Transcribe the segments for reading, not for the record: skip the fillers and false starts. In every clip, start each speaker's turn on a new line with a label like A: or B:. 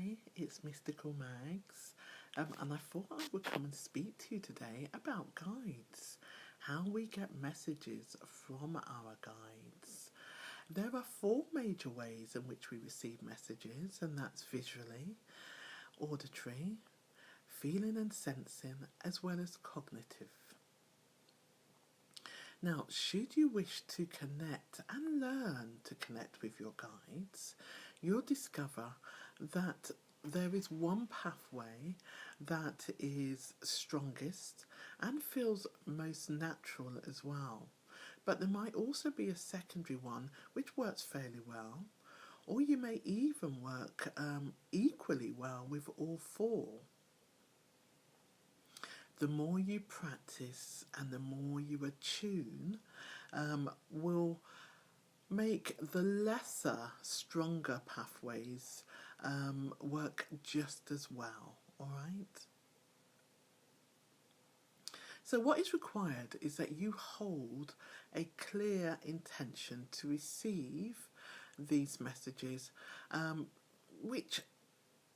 A: Hi, it's Mystical Mags, and I thought I would come and speak to you today about guides, how we get messages from our guides. There are four major ways in which we receive messages, and that's visually, auditory, feeling and sensing, as well as cognitive. Now, should you wish to connect and learn to connect with your guides, you'll discover that there is one pathway that is strongest and feels most natural as well. But there might also be a secondary one which works fairly well, or you may even work equally well with all four. The more you practice and the more you attune will make the lesser, stronger pathways work just as well, all right? So what is required is that you hold a clear intention to receive these messages, which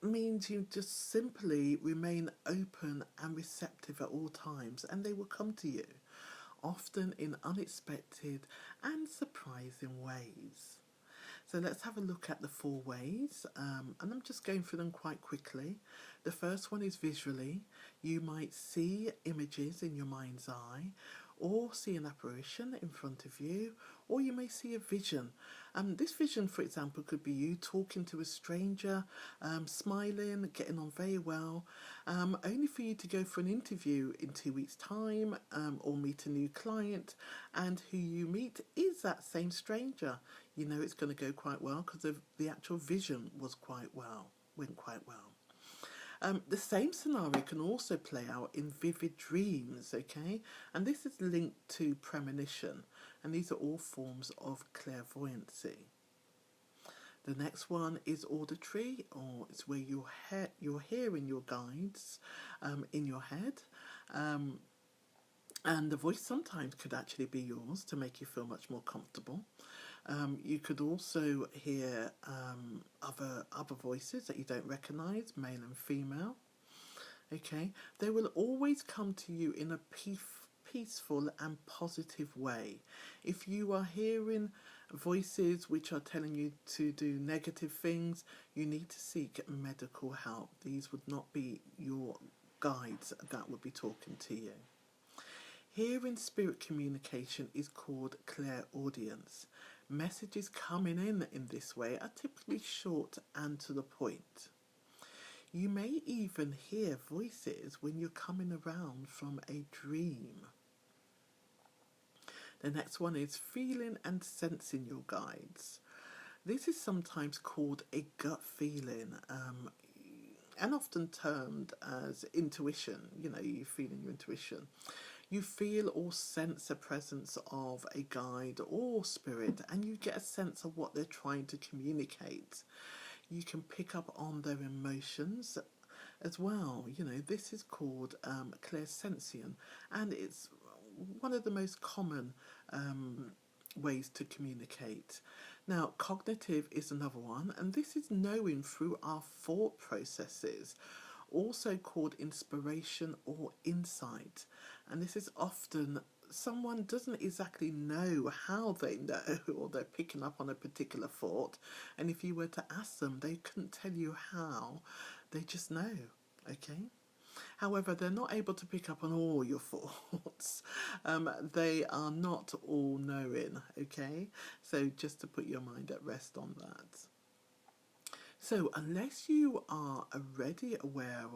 A: means you just simply remain open and receptive at all times, and they will come to you, often in unexpected and surprising ways. So let's have a look at the four ways, and I'm just going through them quite quickly. The first one is visually. You might see images in your mind's eye, or see an apparition in front of you, or you may see a vision. This vision, for example, could be you talking to a stranger, smiling, getting on very well, only for you to go for an interview in 2 weeks' time, or meet a new client, and who you meet is that same stranger. You know it's going to go quite well because the actual vision went quite well. The same scenario can also play out in vivid dreams, okay? And this is linked to premonition, and these are all forms of clairvoyancy. The next one is auditory, or it's where you're hearing your guides in your head. And the voice sometimes could actually be yours to make you feel much more comfortable. You could also hear other voices that you don't recognise, male and female. Okay, they will always come to you in a peaceful and positive way. If you are hearing voices which are telling you to do negative things, you need to seek medical help. These would not be your guides that would be talking to you. Hearing spirit communication is called clairaudience. Messages coming in this way are typically short and to the point. You may even hear voices when you're coming around from a dream. The next one is feeling and sensing your guides. This is sometimes called a gut feeling, and often termed as intuition. You know, you feeling your intuition. You feel or sense the presence of a guide or spirit, and you get a sense of what they're trying to communicate. You can pick up on their emotions as well. You know, this is called clairsentience, and it's one of the most common ways to communicate. Now, cognitive is another one, and this is knowing through our thought processes, also called inspiration or insight. And this is often someone doesn't exactly know how they know, or they're picking up on a particular thought, and if you were to ask them, they couldn't tell you how. They just know, okay? However, they're not able to pick up on all your thoughts. They are not all knowing, okay? So just to put your mind at rest on that. So unless you are already aware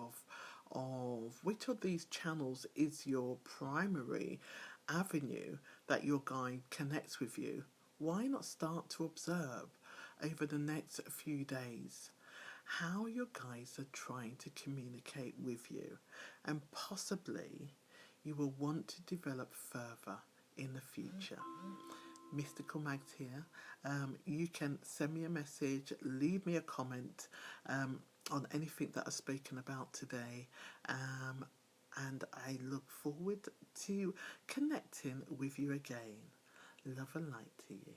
A: of which of these channels is your primary avenue that your guide connects with you, why not start to observe over the next few days how your guides are trying to communicate with you, and possibly you will want to develop further in the future. Mystical Mags here. You can send me a message, leave me a comment on anything that I've spoken about today, and I look forward to connecting with you again. Love and light to you.